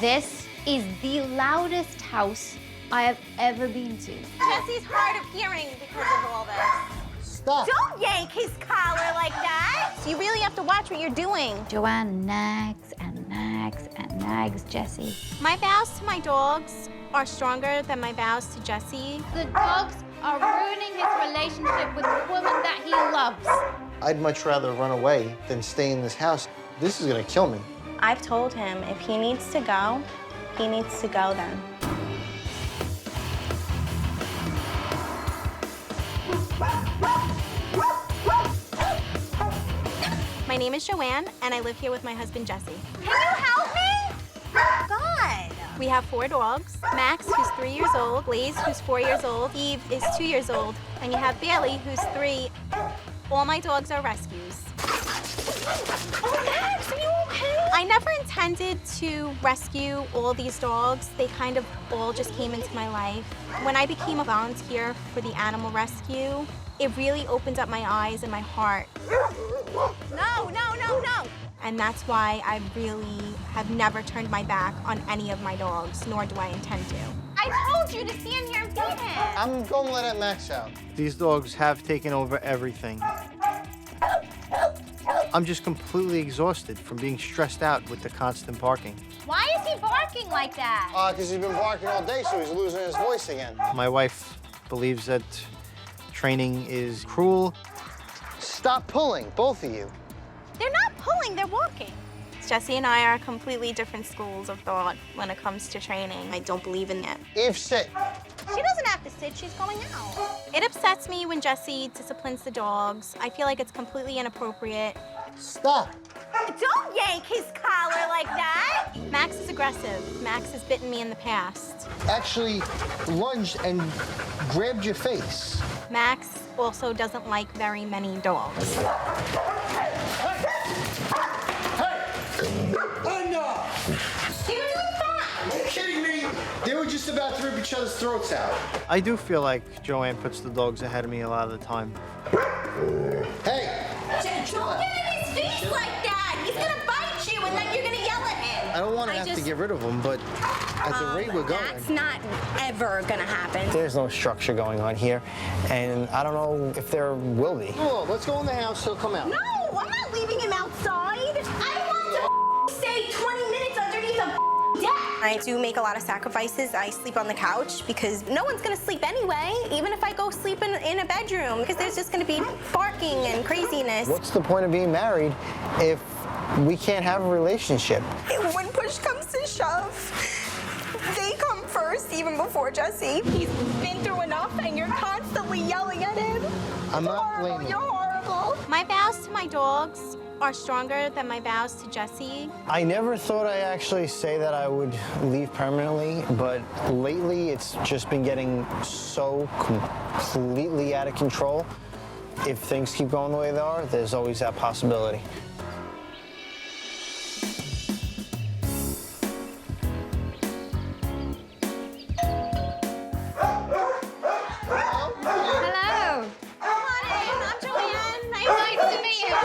This is the loudest house I have ever been to. Jesse's hard of hearing because of all this. Stop. Don't yank his collar like that. You really have to watch what you're doing. Joanne nags and nags and nags Jesse. My vows to my dogs are stronger than my vows to Jesse. The dogs are ruining his relationship with the woman that he loves. I'd much rather run away than stay in this house. This is gonna kill me. I've told him if he needs to go, he needs to go then. My name is Joanne, and I live here with my husband, Jesse. Can you help me? God. We have 4 dogs. Max, who's 3 years old. Blaze, who's 4 years old. Eve is 2 years old. And you have Bailey, who's 3. All my dogs are rescues. Oh, Max, are you okay? I never intended to rescue all these dogs. They kind of all just came into my life. When I became a volunteer for the animal rescue, it really opened up my eyes and my heart. No, no, no, no. And that's why I really have never turned my back on any of my dogs, nor do I intend to. I told you to stand here and feed him. I'm going to let Max out. These dogs have taken over everything. I'm just completely exhausted from being stressed out with the constant barking. Why is he barking like that? Because he's been barking all day, so he's losing his voice again. My wife believes that training is cruel. Stop pulling, both of you. They're not pulling, they're walking. Jesse and I are completely different schools of thought when it comes to training. I don't believe in that. Eve, sit. She doesn't have to sit, she's going out. It upsets me when Jesse disciplines the dogs. I feel like it's completely inappropriate. Stop. Don't yank his collar like that. Max is aggressive. Max has bitten me in the past. Actually lunged and grabbed your face. Max also doesn't like very many dogs. Enough! You're doing fine. Are you kidding me? They were just about to rip each other's throats out. I do feel like Joanne puts the dogs ahead of me a lot of the time. Hey! Don't get in his face like that. He's gonna bite you and then you're gonna yell at him. I don't want to have to get rid of them, but at the rate we're going... That's not ever gonna happen. There's no structure going on here, and I don't know if there will be. Hold on, let's go in the house, he'll come out. No, I'm not leaving him outside. I want to stay 20 minutes underneath a deck. I do make a lot of sacrifices. I sleep on the couch because no one's gonna sleep anyway, even if I go sleep in a bedroom, because there's just gonna be barking and craziness. What's the point of being married if we can't have a relationship? When push comes to shove, they come first, even before Jesse. He's been through enough, and you're constantly yelling at him. I'm not Horrible, blaming you're you. horrible. My vows to my dogs are stronger than my vows to Jesse. I never thought I'd actually say that I would leave permanently, but lately it's just been getting so completely out of control. If things keep going the way they are, there's always that possibility. Hello. Come on in, I'm Joanne. Nice to meet you.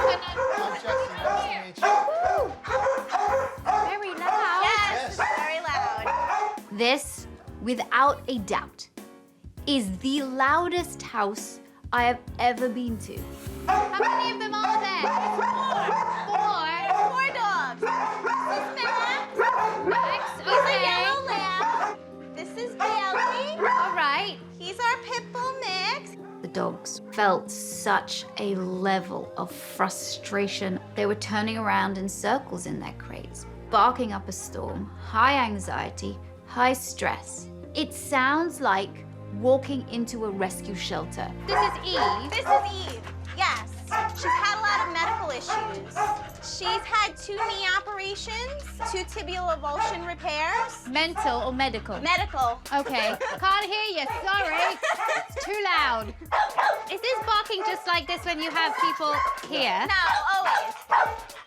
Very loud. Yes, very loud. This, without a doubt, is the loudest house I have ever been to. How many of them are there? Four dogs. This is Max. Max, He's a okay. yellow lab. This is Bailey. All right. He's our pit bull mix. The dogs felt such a level of frustration. They were turning around in circles in their crates, barking up a storm, high anxiety, high stress. It sounds like walking into a rescue shelter. This is Eve. This is Eve. Yes. She's had a lot of medical issues. She's had 2 knee operations, 2 tibial avulsion repairs. Mental or medical? Medical. Okay. Can't hear you, sorry. It's too loud. Is this barking just like this when you have people here? No, always.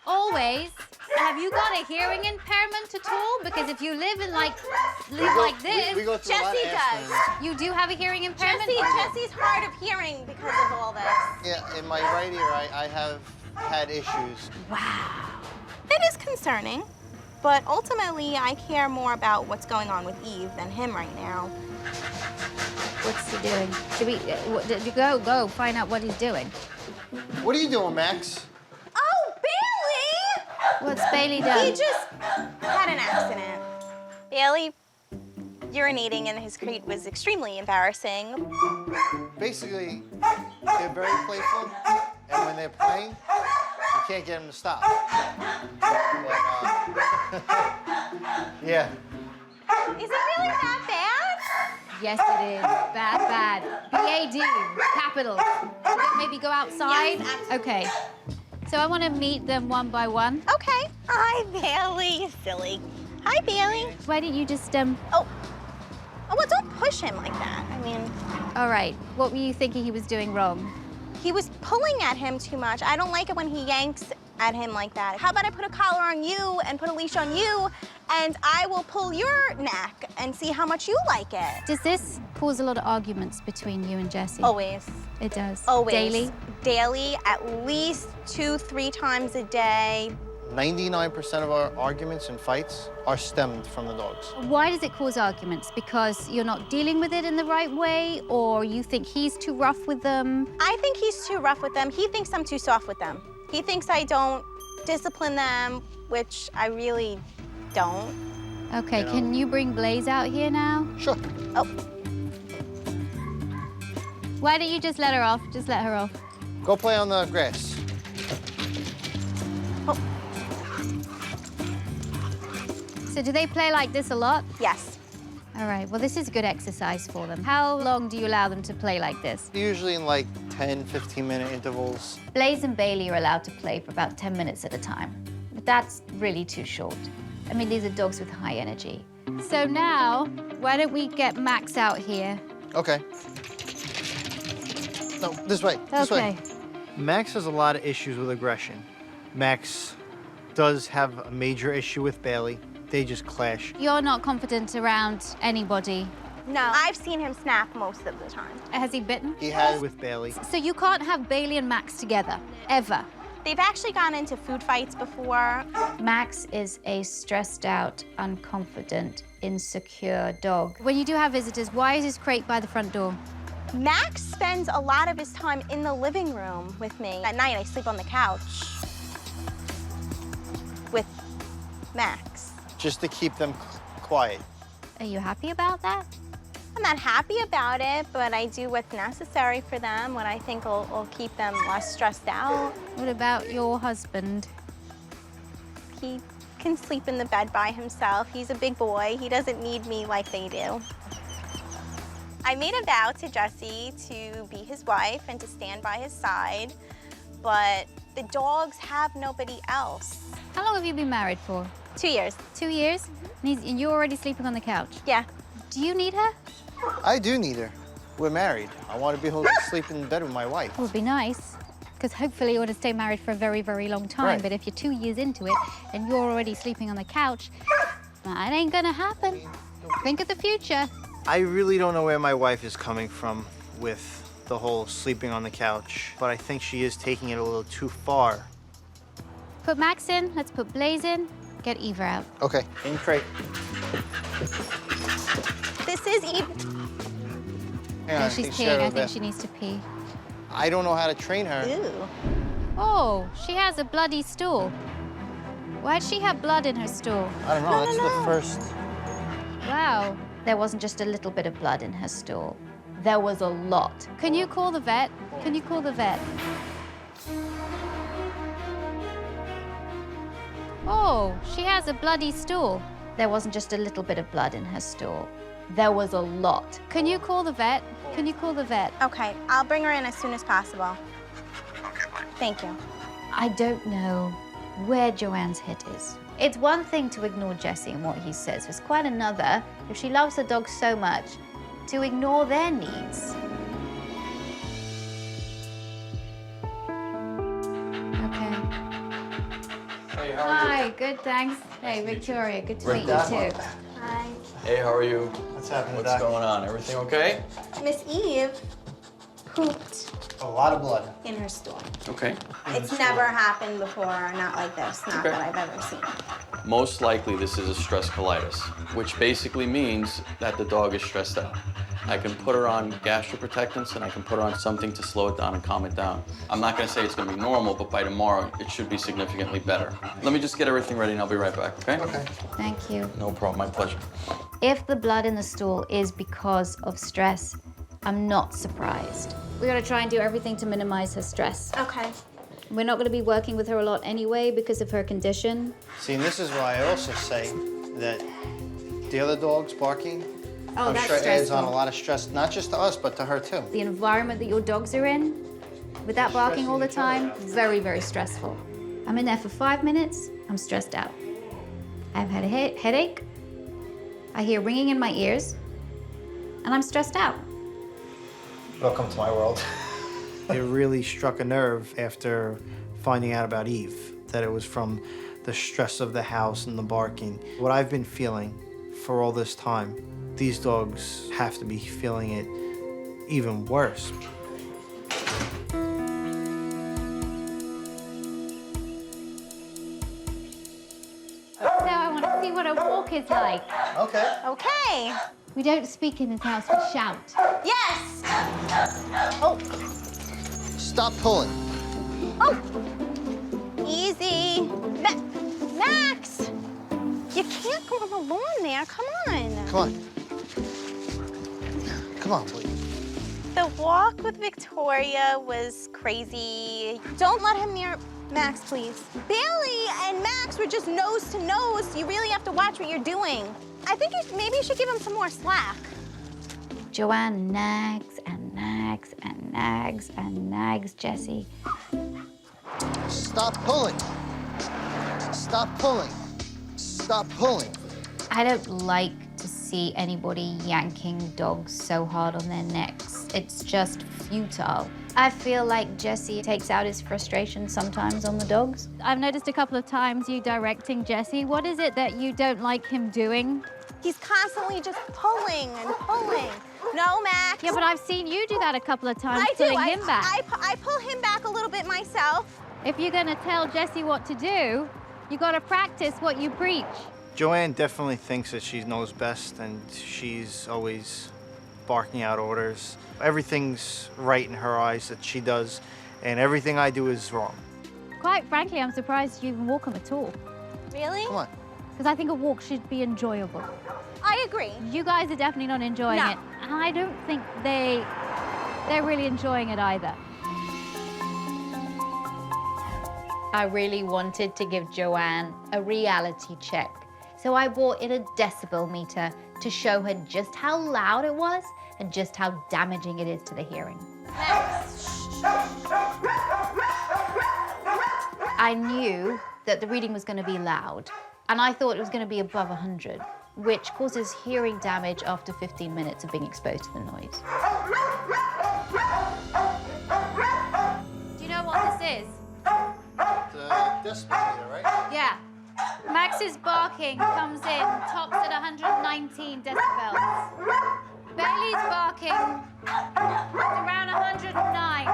Always? Have you got a hearing impairment at all? Because if you live like this, We go through a lot of Jesse does. accidents. you do have a hearing impairment? Jesse's hard of hearing because of all this. Yeah, in my right ear, I have had issues. Wow. It is concerning. But ultimately, I care more about what's going on with Eve than him right now. What's he doing? Should we go find out what he's doing? What are you doing, Max? Oh, Bailey! What's Bailey done? He just had an accident. Bailey urinating in his crate was extremely embarrassing. Basically, they're very playful, and when they're playing, you can't get them to stop. But, yeah. Is it really that bad? Yes, it is. Bad. B-A-D, capital. Should I maybe go outside? Yes, absolutely. Okay. So I want to meet them one by one. Okay. Hi, Bailey. Silly. Hi, Bailey. Why didn't you just, Oh, well, don't push him like that. I mean, all right. What were you thinking he was doing wrong? he was pulling at him too much. I don't like it when he yanks at him like that. How about I put a collar on you and put a leash on you, and I will pull your neck and see how much you like it. Does this cause a lot of arguments between you and Jessie? Always. It does. Always. Daily? Daily, at least 2-3 times a day. 99% of our arguments and fights are stemmed from the dogs. Why does it cause arguments? Because you're not dealing with it in the right way, or you think he's too rough with them? I think he's too rough with them. He thinks I'm too soft with them. He thinks I don't discipline them, which I really don't. Okay, You know. can you bring Blaze out here now? Sure. Oh, Why don't you just let her off? Just let her off. Go play on the grass. So do they play like this a lot? yes. All right, well, this is good exercise for them. How long do you allow them to play like this? Usually in like 10, 15-minute intervals. Blaze and Bailey are allowed to play for about 10 minutes at a time. But that's really too short. I mean, these are dogs with high energy. So now, why don't we get Max out here? Okay. No, this way. This Okay. way. Max has a lot of issues with aggression. Max does have a major issue with Bailey. They just clash. You're not confident around anybody. No, I've seen him snap most of the time. Has he bitten? He has. With Bailey. So you can't have Bailey and Max together, ever. They've actually gone into food fights before. Max is a stressed out, unconfident, insecure dog. When you do have visitors, why is his crate by the front door? Max spends a lot of his time in the living room with me. At night, I sleep on the couch with Max. Just to keep them quiet. Are you happy about that? I'm not happy about it, but I do what's necessary for them, what I think will keep them less stressed out. What about your husband? He can sleep in the bed by himself. He's a big boy. He doesn't need me like they do. I made a vow to Jesse to be his wife and to stand by his side, but the dogs have nobody else. How long have you been married for? 2 years. 2 years? And you're already sleeping on the couch. Yeah. Do you need her? I do need her. We're married. I want to be able to sleep in bed with my wife. It would be nice, because hopefully you want to stay married for a very, very long time. Right. But if you're 2 years into it and you're already sleeping on the couch, that ain't gonna happen. Think of the future. I really don't know where my wife is coming from with the whole sleeping on the couch, but I think she is taking it a little too far. Put Max in, let's put Blaze in, get Eva out. Okay. In crate. This is Eve. Hang on, No, she's she peeing, got I over there. think she needs to pee. I don't know how to train her. Ew. Oh, she has a bloody stool. Why'd she have blood in her stool? I don't know. That's the first. Wow. There wasn't just a little bit of blood in her stool. There was a lot. Can you call the vet? Can you call the vet? Oh, she has a bloody stool. There wasn't just a little bit of blood in her stool. There was a lot. Can you call the vet? Can you call the vet? Okay, I'll bring her in as soon as possible. Thank you. I don't know where Joanne's head is. It's one thing to ignore Jesse and what he says. It's quite another, if she loves her dog so much, to ignore their needs. Okay. Hey, how are you? Hi, good, thanks. Hey, Victoria, good to meet you Doc. too. Hi. Hey, how are you? What's happening, What's Doc? going on? Everything okay? Miss Eve pooped A lot of blood. in her stool. Okay. It's never happened before, not like this, not Okay. that I've ever seen. Most likely this is a stress colitis, which basically means that the dog is stressed out. I can put her on gastroprotectants and I can put her on something to slow it down and calm it down. I'm not gonna say it's gonna be normal, but by tomorrow it should be significantly better. Let me just get everything ready and I'll be right back, okay? Okay. Thank you. No problem, my pleasure. If the blood in the stool is because of stress, I'm not surprised. We're gonna try and do everything to minimize her stress. Okay. We're not gonna be working with her a lot anyway because of her condition. See, and this is why I also say that the other dogs barking, I'm that's sure adds on a stressful. lot of stress, not just to us, but to her too. The environment that your dogs are in, with that barking all the time, very, very stressful. I'm in there for 5 minutes, I'm stressed out. I've had a headache, I hear ringing in my ears, and I'm stressed out. Welcome to my world. It really struck a nerve after finding out about Eve, that it was from the stress of the house and the barking. What I've been feeling for all this time, these dogs have to be feeling it even worse. Now I want to see what a walk is like. Okay. Okay. We don't speak in this house, we shout. Yes. Stop pulling. Oh. Easy. Max. You can't go on the lawn there. Come on. Come on. Come on, please. The walk with Victoria was crazy. Don't let him near Max, please. Bailey and Max were just nose to nose. You really have to watch what you're doing. I think maybe you should give him some more slack. Joanne nags and nags and nags and nags Jessie. Stop pulling. Stop pulling. Stop pulling. I don't like to see anybody yanking dogs so hard on their necks. It's just futile. I feel like Jessie takes out his frustration sometimes on the dogs. I've noticed a couple of times you directing Jessie. What is it that you don't like him doing? He's constantly just pulling and pulling. No, Max. Yeah, but I've seen you do that a couple of times, I do. pulling him back. I pull him back a little bit myself. If you're gonna tell Jessie what to do, you gotta practice what you preach. Joanne definitely thinks that she knows best, and she's always barking out orders. Everything's right in her eyes that she does, and everything I do is wrong. Quite frankly, I'm surprised you even walk him at all. Really? Come on. Because I think a walk should be enjoyable. I agree. You guys are definitely not enjoying No. it. And I don't think they're really enjoying it either. I really wanted to give Joanne a reality check. So I bought in a decibel meter to show her just how loud it was and just how damaging it is to the hearing. I knew that the reading was going to be loud, and I thought it was going to be above 100, which causes hearing damage after 15 minutes of being exposed to the noise. Do you know what this is? The decibel meter, right? Yeah. Max's barking comes in, tops at 119 decibels. Bailey's barking is around 109.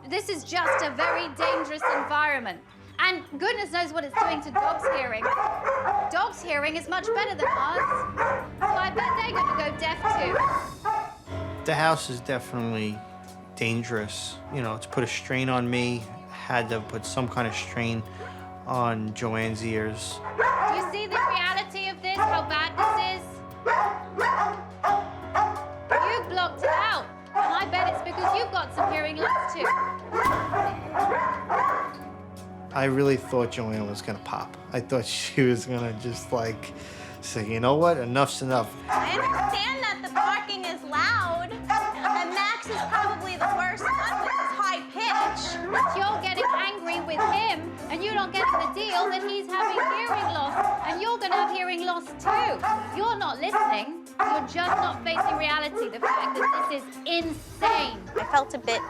This is just a very dangerous environment. And goodness knows what it's doing to dogs' hearing. Dogs' hearing is much better than ours. So I bet they're going to go deaf too. The house is definitely dangerous. You know, it's put a strain on me, had to put some kind of strain on Joanne's ears. Do you see the reality of this, how bad this is? You blocked it out. And I bet it's because you've got some hearing loss too. I really thought Joanne was gonna pop. I thought she was gonna just like say, you know what, enough's enough. I understand that the barking is loud, and Max is probably the worst one with his high pitch. But you're getting angry with him, and you're not getting the deal that he's having hearing loss, and you're going to have hearing loss too. You're not listening. You're just not facing reality. The fact that this is insane. I felt a bit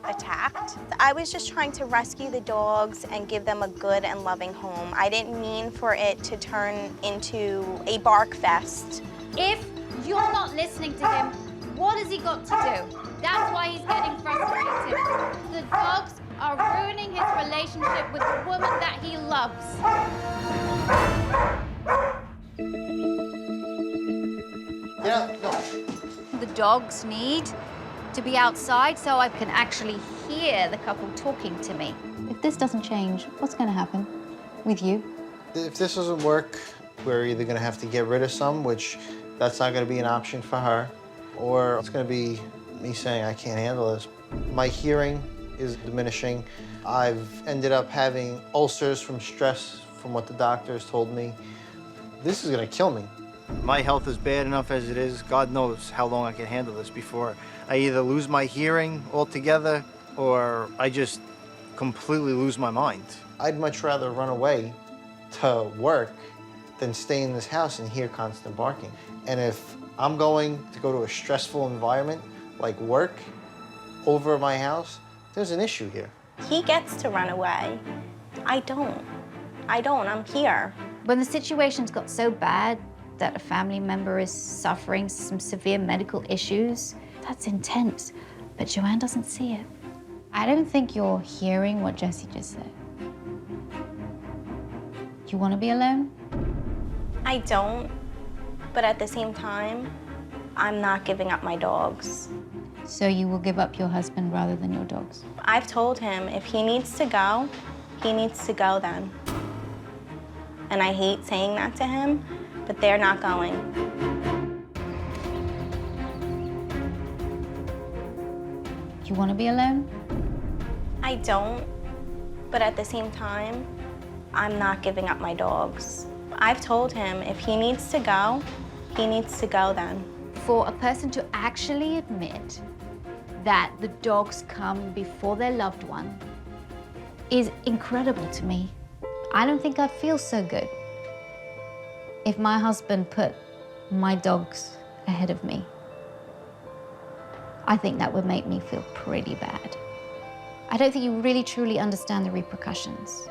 attacked. I was just trying to rescue the dogs and give them a good and loving home. I didn't mean for it to turn into a bark fest. If you're not listening to him, what has he got to do? That's why he's getting frustrated. The dogs are ruining his relationship with the woman that he loves. Yeah, no. The dogs need to be outside so I can actually hear the couple talking to me. If this doesn't change, what's going to happen with you? If this doesn't work, we're either gonna have to get rid of some, which that's not gonna be an option for her, or it's gonna be me saying I can't handle this. My hearing is diminishing. I've ended up having ulcers from stress, from what the doctors told me. This is gonna kill me. My health is bad enough as it is. God knows how long I can handle this before I either lose my hearing altogether or I just completely lose my mind. I'd much rather run away to work than stay in this house and hear constant barking. And if I'm going to go to a stressful environment like work over my house, there's an issue here. He gets to run away. I don't. I'm here. When the situation's got so bad that a family member is suffering some severe medical issues, that's intense. But Joanne doesn't see it. I don't think you're hearing what Jesse just said. Do you want to be alone? I don't, but at the same time, I'm not giving up my dogs. So you will give up your husband rather than your dogs? I've told him if he needs to go, he needs to go then. And I hate saying that to him, but they're not going. Do you want to be alone? I don't, but at the same time, I'm not giving up my dogs. I've told him if he needs to go, he needs to go then. For a person to actually admit that the dogs come before their loved one is incredible to me. I don't think I'd feel so good if my husband put my dogs ahead of me. I think that would make me feel pretty bad. I don't think you really truly understand the repercussions.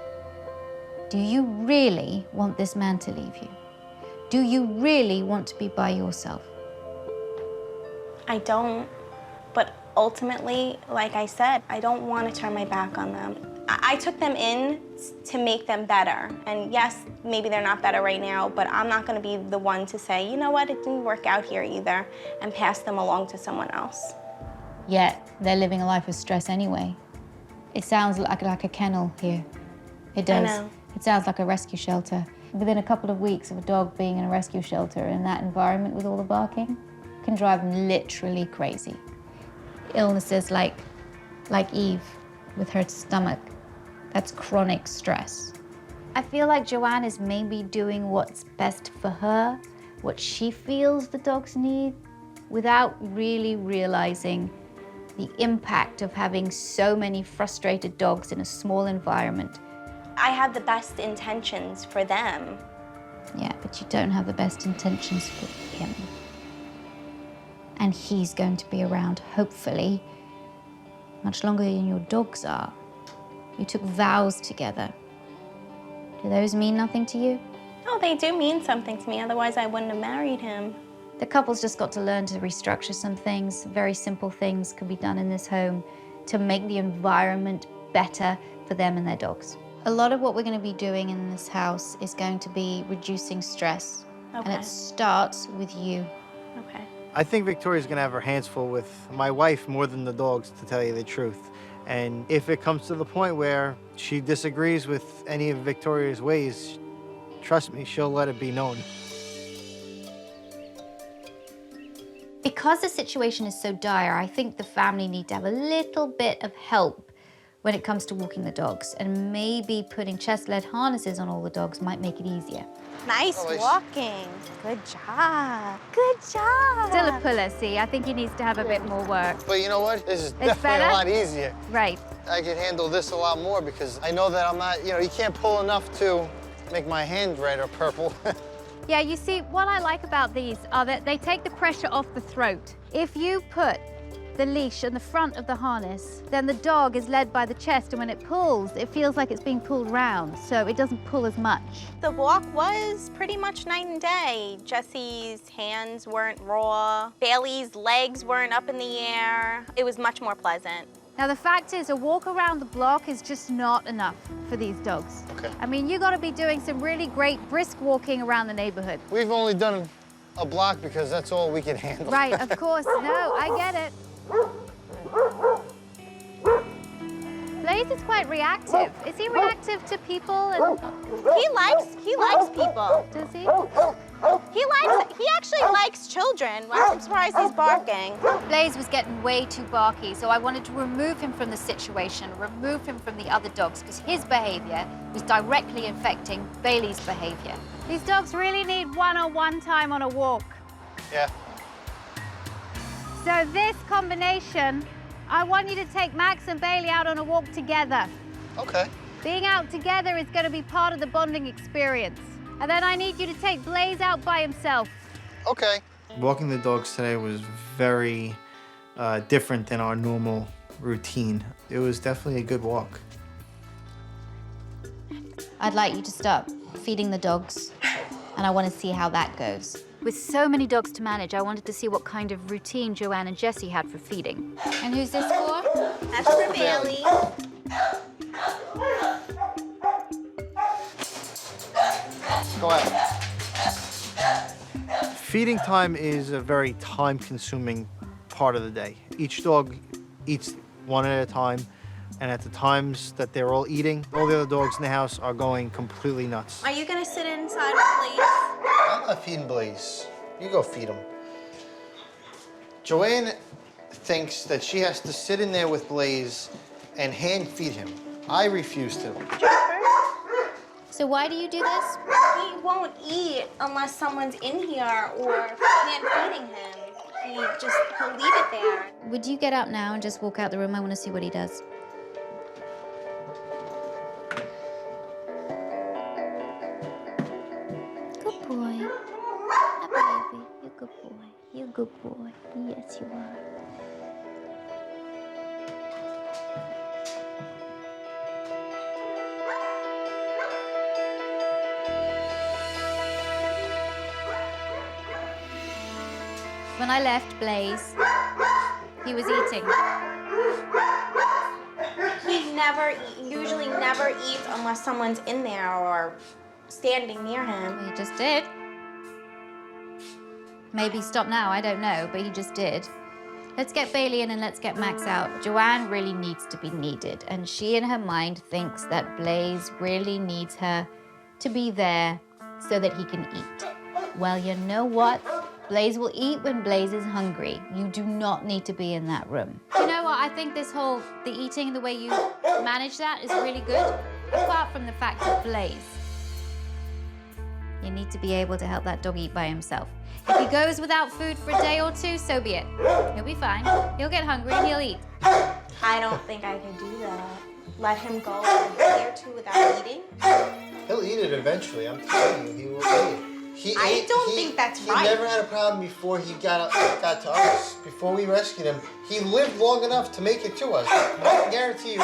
Do you really want this man to leave you? Do you really want to be by yourself? I don't, but ultimately, like I said, I don't want to turn my back on them. I took them in to make them better. And yes, maybe they're not better right now, but I'm not going to be the one to say, you know what, it didn't work out here either, and pass them along to someone else. Yet they're living a life of stress anyway. It sounds like a kennel here. It does. I know. It sounds like a rescue shelter. Within a couple of weeks of a dog being in a rescue shelter in that environment with all the barking, can drive them literally crazy. Illnesses like Eve with her stomach, that's chronic stress. I feel like Joanne is maybe doing what's best for her, what she feels the dogs need, without really realizing the impact of having so many frustrated dogs in a small environment. I have the best intentions for them. Yeah, but you don't have the best intentions for him. And he's going to be around, hopefully, much longer than your dogs are. You took vows together. Do those mean nothing to you? Oh, they do mean something to me, otherwise I wouldn't have married him. The couple's just got to learn to restructure some things. Very simple things can be done in this home to make the environment better for them and their dogs. A lot of what we're going to be doing in this house is going to be reducing stress. Okay. And it starts with you. Okay. I think Victoria's gonna have her hands full with my wife more than the dogs, to tell you the truth. And if it comes to the point where she disagrees with any of Victoria's ways, trust me, she'll let it be known. Because the situation is so dire, I think the family need to have a little bit of help when it comes to walking the dogs, and maybe putting chest-led harnesses on all the dogs might make it easier. Nice walking. Good job. Good job. Still a puller, see? I think he needs to have a bit more work. But you know what? This is It's definitely better? a lot easier. Right. I can handle this a lot more because I know that I'm not, you can't pull enough to make my hand red or purple. Yeah, you see, what I like about these are that they take the pressure off the throat. If you put the leash on the front of the harness, then the dog is led by the chest, and when it pulls, it feels like it's being pulled round, so it doesn't pull as much. The walk was pretty much night and day. Jesse's hands weren't raw. Bailey's legs weren't up in the air. It was much more pleasant. Now, the fact is, a walk around the block is just not enough for these dogs. Okay. I mean, you got to be doing some really great brisk walking around the neighborhood. We've only done a block because that's all we can handle. Right, of course. No, I get it. Blaze is quite reactive. Is he reactive to people? He likes people. Does he? He actually likes children. I'm surprised he's barking. Blaze was getting way too barky, so I wanted to remove him from the situation, remove him from the other dogs, because his behavior was directly affecting Bailey's behavior. These dogs really need one-on-one time on a walk. Yeah. So this combination, I want you to take Max and Bailey out on a walk together. Okay. Being out together is going to be part of the bonding experience. And then I need you to take Blaze out by himself. Okay. Walking the dogs today was very different than our normal routine. It was definitely a good walk. I'd like you to start feeding the dogs, and I want to see how that goes. With so many dogs to manage, I wanted to see what kind of routine Joanne and Jessie had for feeding. And who's this for? That's for Bailey. Go ahead. Feeding time is a very time-consuming part of the day. Each dog eats one at a time, and at the times that they're all eating, all the other dogs in the house are going completely nuts. Are you gonna sit inside with Blaze? I'm not feeding Blaze. You go feed him. Joanne thinks that she has to sit in there with Blaze and hand feed him. I refuse to. So why do you do this? He won't eat unless someone's in here or hand feeding him. He'll leave it there. Would you get up now and just walk out the room? I want to see what he does. Good boy. Hi, baby. You're a good boy. You're a good boy. Yes, you are. When I left Blaze, he was eating. He usually never eats unless someone's in there or standing near him. He just did. Maybe stop now, I don't know, but he just did. Let's get Bailey in and let's get Max out. Joanne really needs to be needed, and she in her mind thinks that Blaze really needs her to be there so that he can eat. Well, you know what? Blaze will eat when Blaze is hungry. You do not need to be in that room. You know what? I think this whole, the eating, the way you manage that is really good. Apart from the fact that Blaze, you need to be able to help that dog eat by himself. If he goes without food for a day or two, so be it. He'll be fine. He'll get hungry and he'll eat. I don't think I can do that. Let him go a day or two without eating. He'll eat it eventually. I'm telling you, he will eat it. I don't think that's right. He never had a problem before he got to us. Before we rescued him, he lived long enough to make it to us. I can guarantee you,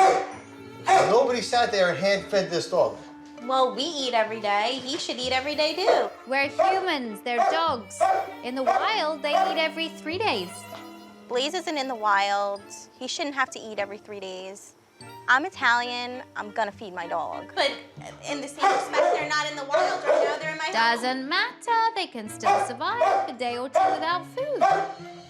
nobody sat there and hand-fed this dog. Well, we eat every day. He should eat every day too. We're humans, they're dogs. In the wild, they eat every 3 days. Blaze isn't in the wild. He shouldn't have to eat every 3 days. I'm Italian, I'm gonna feed my dog. But in the same respect, they're not in the wild right now, they're in my house. Doesn't matter, they can still survive a day or two without food.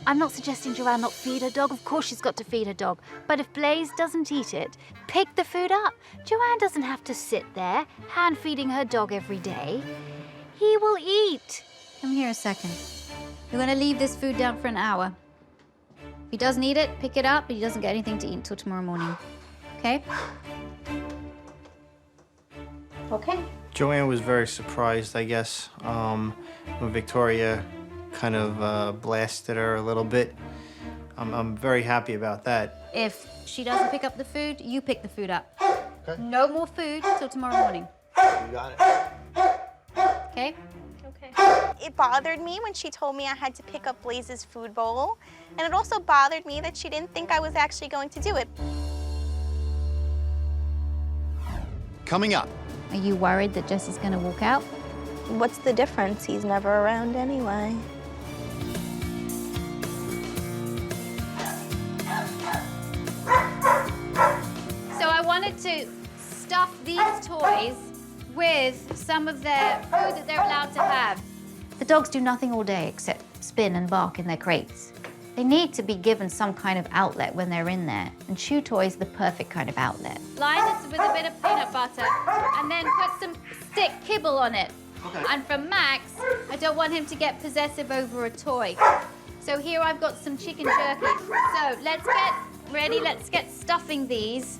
I'm not suggesting Joanne not feed her dog. Of course she's got to feed her dog. But if Blaze doesn't eat it, pick the food up. Joanne doesn't have to sit there hand-feeding her dog every day. He will eat. Come here a second. You're gonna leave this food down for an hour. If he doesn't eat it, pick it up, but he doesn't get anything to eat until tomorrow morning. Okay? Okay. Joanne was very surprised, I guess, when Victoria kind of blasted her a little bit. I'm very happy about that. If she doesn't pick up the food, you pick the food up. Okay. No more food till tomorrow morning. You got it. Okay? Okay. It bothered me when she told me I had to pick up Blaze's food bowl. And it also bothered me that she didn't think I was actually going to do it. Coming up. Are you worried that Jesse's gonna walk out? What's the difference? He's never around anyway. stuff these toys with some of their food that they're allowed to have. The dogs do nothing all day except spin and bark in their crates. They need to be given some kind of outlet when they're in there, and chew toys are the perfect kind of outlet. Line this with a bit of peanut butter, and then put some stick kibble on it. Okay. And for Max, I don't want him to get possessive over a toy. So here I've got some chicken jerky. So let's get ready, let's get stuffing these.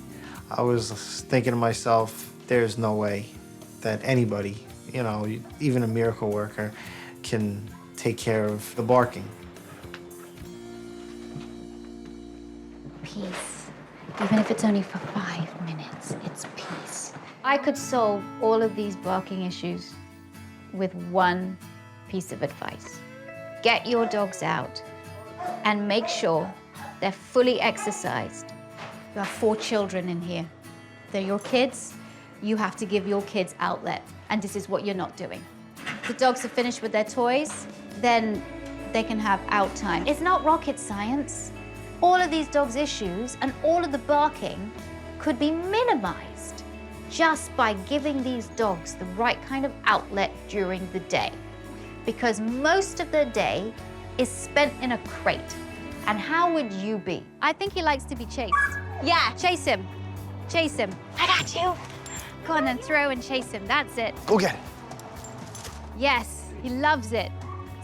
I was thinking to myself, there's no way that anybody, you know, even a miracle worker, can take care of the barking. Peace. Even if it's only for 5 minutes, it's peace. I could solve all of these barking issues with one piece of advice. Get your dogs out and make sure they're fully exercised. You have 4 children in here. They're your kids. You have to give your kids outlet, and this is what you're not doing. The dogs are finished with their toys, then they can have out time. It's not rocket science. All of these dogs' issues and all of the barking could be minimized just by giving these dogs the right kind of outlet during the day. Because most of their day is spent in a crate. And how would you be? I think he likes to be chased. Yeah. Chase him. Chase him. I got you. Go on and throw and chase him. That's it. Go get it. Yes, he loves it.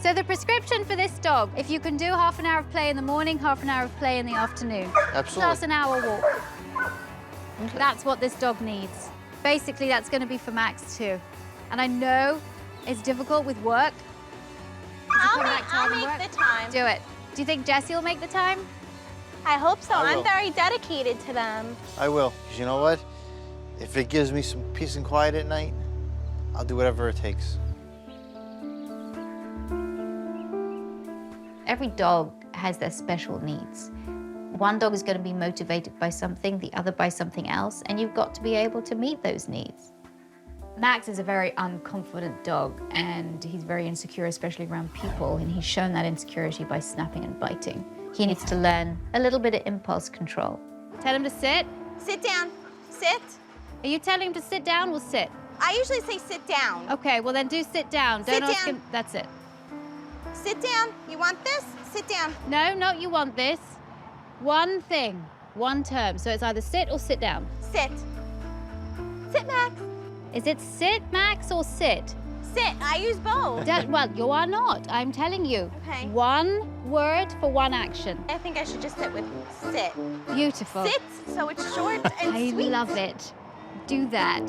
So the prescription for this dog, if you can do half an hour of play in the morning, half an hour of play in the afternoon. Absolutely. Plus an hour walk. That's what this dog needs. Basically, that's going to be for Max too. And I know it's difficult with work. I'll make the time. Do it. Do you think Jessie will make the time? I hope so. I I'm will. very dedicated to them. I will, because you know what? If it gives me some peace and quiet at night, I'll do whatever it takes. Every dog has their special needs. One dog is going to be motivated by something, the other by something else, and you've got to be able to meet those needs. Max is a very unconfident dog, and he's very insecure, especially around people, and he's shown that insecurity by snapping and biting. He needs to learn a little bit of impulse control. Tell him to sit. Sit down. Sit. Are you telling him to sit down or sit? I usually say sit down. Okay, well then do sit down. Sit Don't ask down. him. That's it. Sit down. You want this? Sit down. No, not you want this. One thing, one term. So it's either sit or sit down. Sit. Sit, Max. Is it sit, Max, or sit? Sit. I use both. Well, you are not. I'm telling you. Okay. One word for one action. I think I should just sit with sit. Beautiful. Sit, so it's short and I sweet. love it. Do that.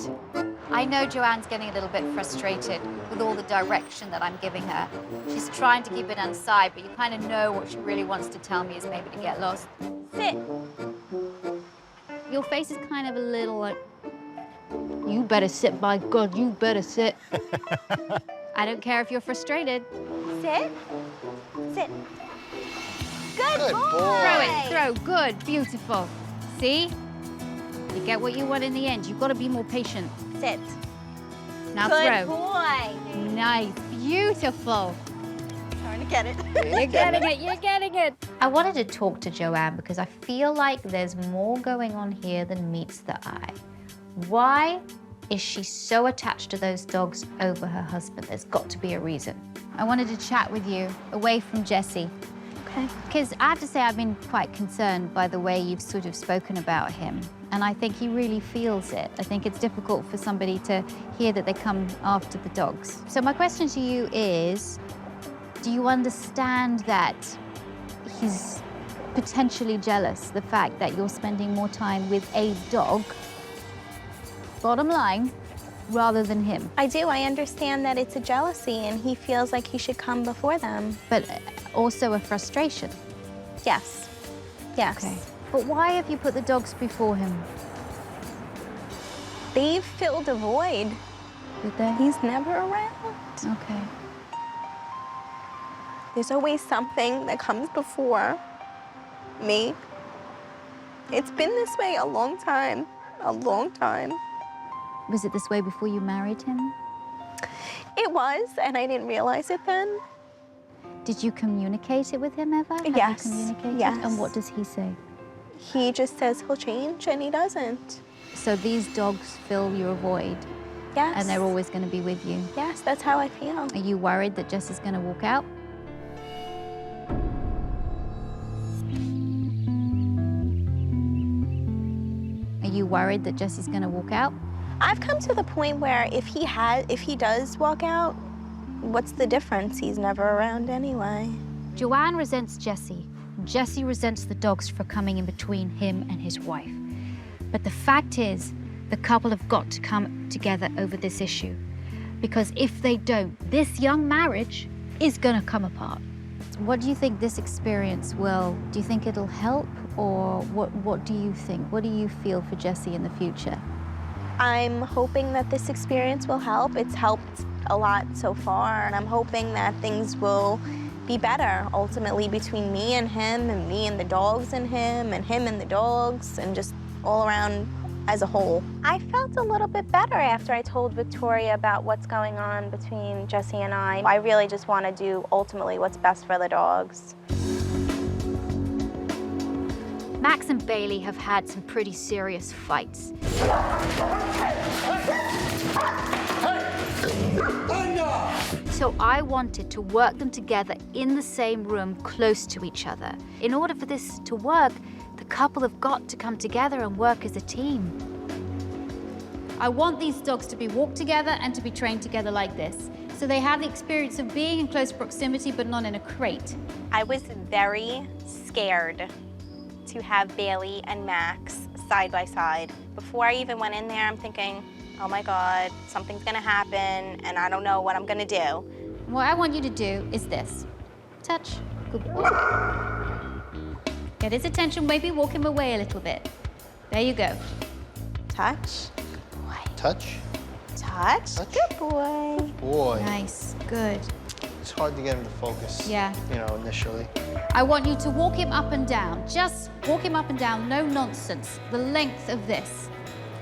I know Joanne's getting a little bit frustrated with all the direction that I'm giving her. She's trying to keep it inside, but you kind of know what she really wants to tell me is maybe to get lost. Sit. Your face is kind of a little like, you better sit, by God, you better sit. I don't care if you're frustrated. Sit. Sit. Good Good boy. boy. Throw it, throw, good, beautiful. See? You get what you want in the end. You've got to be more patient. Sit. Now Good throw. boy. Nice, beautiful. Trying to get it. You're getting it, you're getting it. I wanted to talk to Joanne because I feel like there's more going on here than meets the eye. Why is she so attached to those dogs over her husband? There's got to be a reason. I wanted to chat with you away from Jessie. Okay. Because I have to say I've been quite concerned by the way you've sort of spoken about him. And I think he really feels it. I think it's difficult for somebody to hear that they come after the dogs. So my question to you is, do you understand that he's potentially jealous, the fact that you're spending more time with a dog, bottom line, rather than him? I do. I understand that it's a jealousy and he feels like he should come before them. But also a frustration. Yes. Yes. Okay. But why have you put the dogs before him? They've filled a void. Did they? He's never around. Okay. There's always something that comes before me. It's been this way a long time. A long time. Was it this way before you married him? It was, and I didn't realize it then. Did you communicate it with him ever? Have Yes, you communicated? yes. And what does he say? He just says he'll change, and he doesn't. So these dogs fill your void, Yes. and they're always going to be with you. Yes, that's how I feel. Are you worried that Jesse's going to walk out? Are you worried that Jesse's going to walk out? I've come to the point where if he does walk out, what's the difference? He's never around anyway. Joanne resents Jesse. Jesse resents the dogs for coming in between him and his wife. But the fact is, the couple have got to come together over this issue. Because if they don't, this young marriage is gonna come apart. What do you think this experience will, do you think it'll help? Or what do you think? What do you feel for Jesse in the future? I'm hoping that this experience will help. It's helped a lot so far, and I'm hoping that things will be better ultimately between me and him, and me and the dogs and him and the dogs, and just all around as a whole. I felt a little bit better after I told Victoria about what's going on between Jesse and I. I really just want to do ultimately what's best for the dogs. Max and Bailey have had some pretty serious fights. So I wanted to work them together in the same room, close to each other. In order for this to work, the couple have got to come together and work as a team. I want these dogs to be walked together and to be trained together like this. So they have the experience of being in close proximity, but not in a crate. I was very scared to have Bailey and Max side by side. Before I even went in there, I'm thinking, oh my God, something's gonna happen, and I don't know what I'm gonna do. What I want you to do is this. Touch. Good boy. Get his attention, maybe walk him away a little bit. There you go. Touch. Touch? Touch. Touch. Good boy. Boy. Nice, good. It's hard to get him to focus. Yeah. You know, initially. I want you to walk him up and down. Just walk him up and down, no nonsense. The length of this.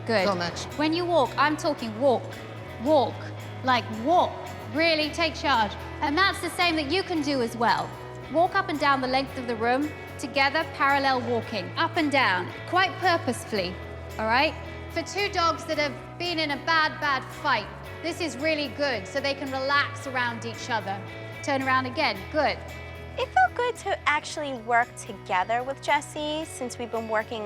Good. Go, Max. When you walk, I'm talking walk. Walk. Like walk. Really take charge. And that's the same that you can do as well. Walk up and down the length of the room, together, parallel walking. Up and down, quite purposefully, all right? For two dogs that have been in a bad fight, this is really good, so they can relax around each other. Turn around again, good. It felt good to actually work together with Jesse since we've been working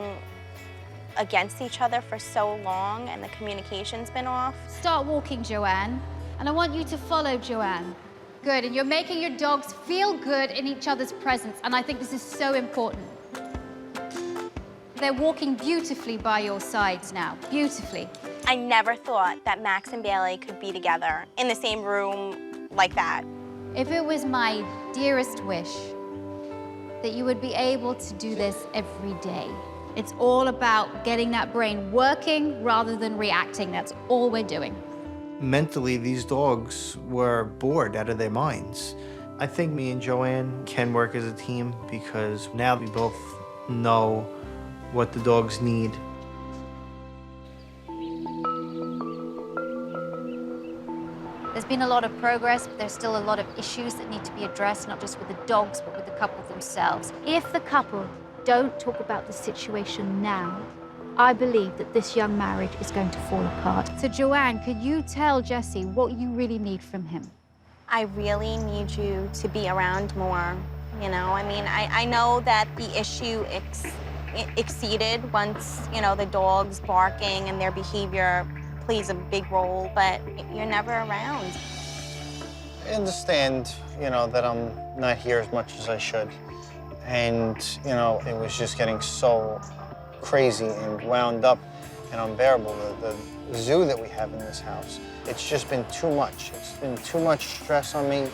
against each other for so long and the communication's been off. Start walking, Joanne, and I want you to follow Joanne. Good, and you're making your dogs feel good in each other's presence, and I think this is so important. They're walking beautifully by your sides now, beautifully. I never thought that Max and Bailey could be together in the same room like that. If it was my dearest wish that you would be able to do this every day. It's all about getting that brain working rather than reacting. That's all we're doing. Mentally, these dogs were bored out of their minds. I think me and Joanne can work as a team because now we both know what the dogs need. There's been a lot of progress, but there's still a lot of issues that need to be addressed, not just with the dogs, but with the couple themselves. If the couple don't talk about the situation now, I believe that this young marriage is going to fall apart. So Joanne, could you tell Jesse what you really need from him? I really need you to be around more, you know? I mean, I know that the issue exceeded once, you know, the dogs barking and their behavior plays a big role, but you're never around. I understand, you know, that I'm not here as much as I should. And, you know, it was just getting so crazy and wound up and unbearable, the zoo that we have in this house. It's just been too much. It's been too much stress on me,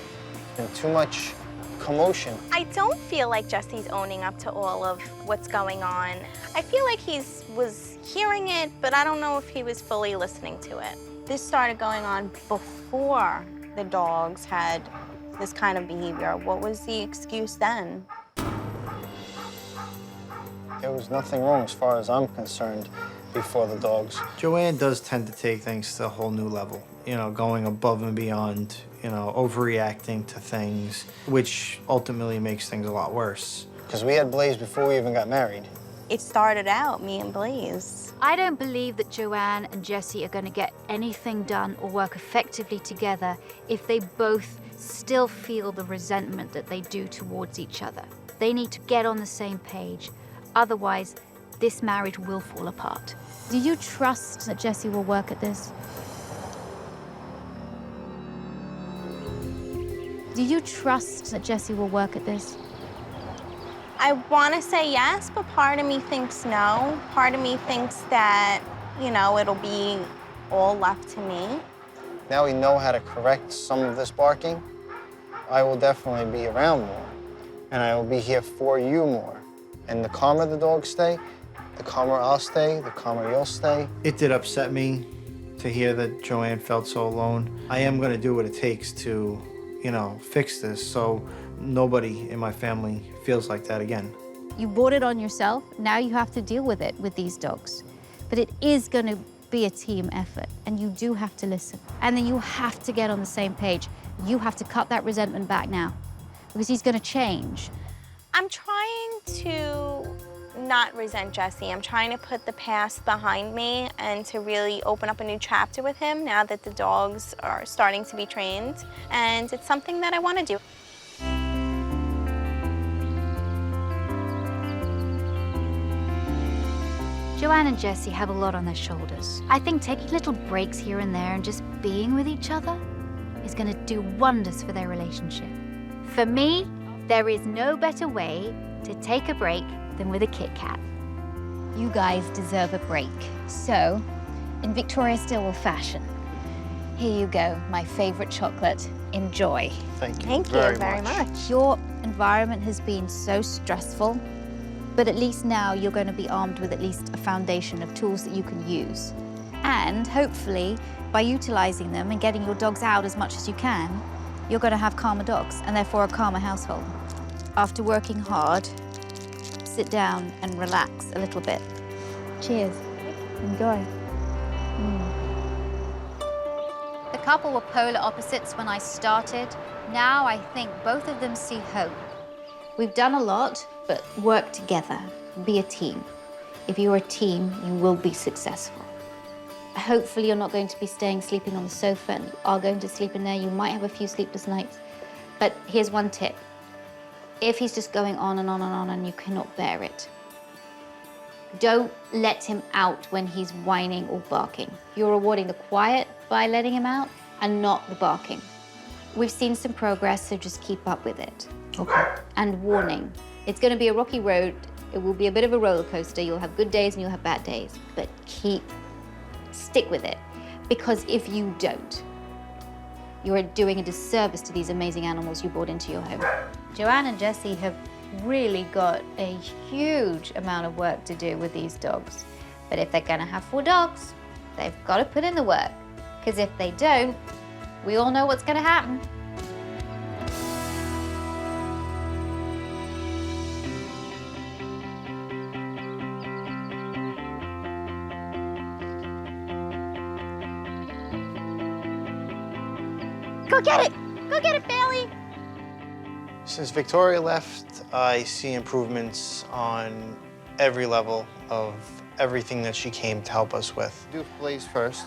and too much commotion. I don't feel like Jesse's owning up to all of what's going on. I feel like he was hearing it, but I don't know if he was fully listening to it. This started going on before the dogs had this kind of behavior. What was the excuse then? There was nothing wrong as far as I'm concerned before the dogs. Joanne does tend to take things to a whole new level, you know, going above and beyond, you know, overreacting to things, which ultimately makes things a lot worse. Because we had Blaze before we even got married. It started out me and Blaze. I don't believe that Joanne and Jessie are going to get anything done or work effectively together if they both still feel the resentment that they do towards each other. They need to get on the same page. Otherwise, this marriage will fall apart. Do you trust that Jessie will work at this? Do you trust that Jessie will work at this? I want to say yes, but part of me thinks no. Part of me thinks that, you know, it'll be all left to me. Now we know how to correct some of this barking. I will definitely be around more, and I will be here for you more. And the calmer the dogs stay, the calmer I'll stay, the calmer you'll stay. It did upset me to hear that Joanne felt so alone. I am going to do what it takes to, you know, fix this so nobody in my family feels like that again. You brought it on yourself. Now you have to deal with it with these dogs. But it is going to be a team effort, and you do have to listen. And then you have to get on the same page. You have to cut that resentment back now, because he's going to change. I'm trying to not resent Jessie. I'm trying to put the past behind me and to really open up a new chapter with him now that the dogs are starting to be trained. And it's something that I want to do. Joanne and Jessie have a lot on their shoulders. I think taking little breaks here and there and just being with each other is going to do wonders for their relationship. For me, there is no better way to take a break than with a Kit Kat. You guys deserve a break. So, in Victoria Stilwell fashion, here you go, my favorite chocolate. Enjoy. Thank you. Thank you very much. Your environment has been so stressful, but at least now you're going to be armed with at least a foundation of tools that you can use. And hopefully, by utilizing them and getting your dogs out as much as you can, you're going to have calmer dogs and therefore a calmer household. After working hard, sit down and relax a little bit. Cheers. Enjoy. The couple were polar opposites when I started. Now I think both of them see hope. We've done a lot, but work together. Be a team. If you're a team, you will be successful. Hopefully you're not going to be sleeping on the sofa and you are going to sleep in there. You might have a few sleepless nights. But here's one tip. If he's just going on and on and on and you cannot bear it, don't let him out when he's whining or barking. You're rewarding the quiet by letting him out and not the barking. We've seen some progress, so just keep up with it. Okay. And warning, it's going to be a rocky road. It will be a bit of a roller coaster. You'll have good days and you'll have bad days, but stick with it. Because if you don't, you're doing a disservice to these amazing animals you brought into your home. Joanne and Jessie have really got a huge amount of work to do with these dogs. But if they're gonna have 4 dogs, they've got to put in the work. Because if they don't, we all know what's gonna happen. Go get it! Go get it, Bailey! Since Victoria left, I see improvements on every level of everything that she came to help us with. Do Blaze first.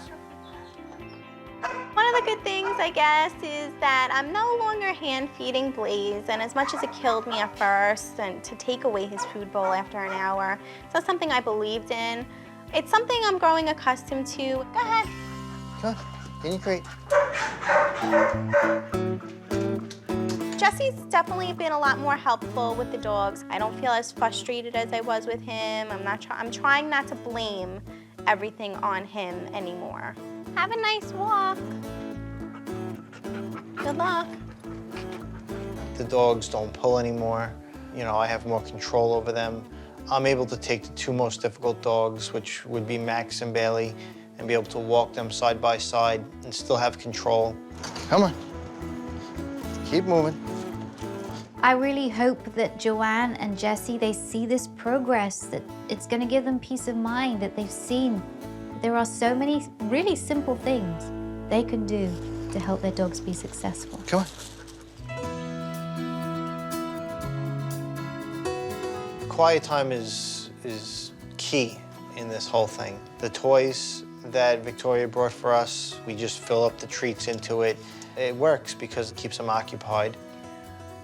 One of the good things, I guess, is that I'm no longer hand-feeding Blaze, and as much as it killed me at first, and to take away his food bowl after an hour, it's not something I believed in. It's something I'm growing accustomed to. Go ahead. Come on, get in your crate. Jesse's definitely been a lot more helpful with the dogs. I don't feel as frustrated as I was with him. I'm trying not to blame everything on him anymore. Have a nice walk. Good luck. The dogs don't pull anymore. You know, I have more control over them. I'm able to take the 2 most difficult dogs, which would be Max and Bailey, and be able to walk them side by side and still have control. Come on. Keep moving. I really hope that Joanne and Jessie, they see this progress, that it's going to give them peace of mind, that they've seen that there are so many really simple things they can do to help their dogs be successful. Come on. Quiet time is is key in this whole thing. The toys that Victoria brought for us, we just fill up the treats into it. It works because it keeps them occupied.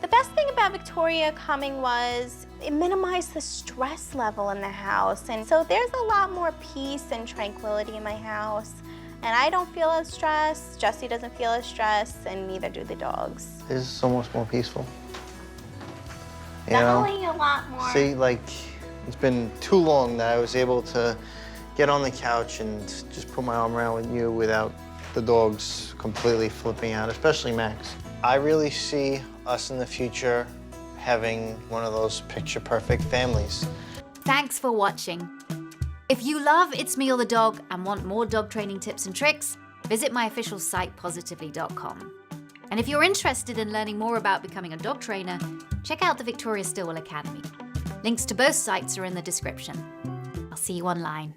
The best thing about Victoria coming was it minimized the stress level in the house. And so there's a lot more peace and tranquility in my house. And I don't feel as stressed, Jesse doesn't feel as stressed, and neither do the dogs. It's almost more peaceful. You know? Definitely a lot more. See, like, it's been too long that I was able to get on the couch and just put my arm around with you without the dogs completely flipping out, especially Max. I really see us in the future having one of those picture-perfect families. Thanks for watching. If you love It's Me or the Dog and want more dog training tips and tricks, visit my official site, positively.com. And if you're interested in learning more about becoming a dog trainer, check out the Victoria Stilwell Academy. Links to both sites are in the description. I'll see you online.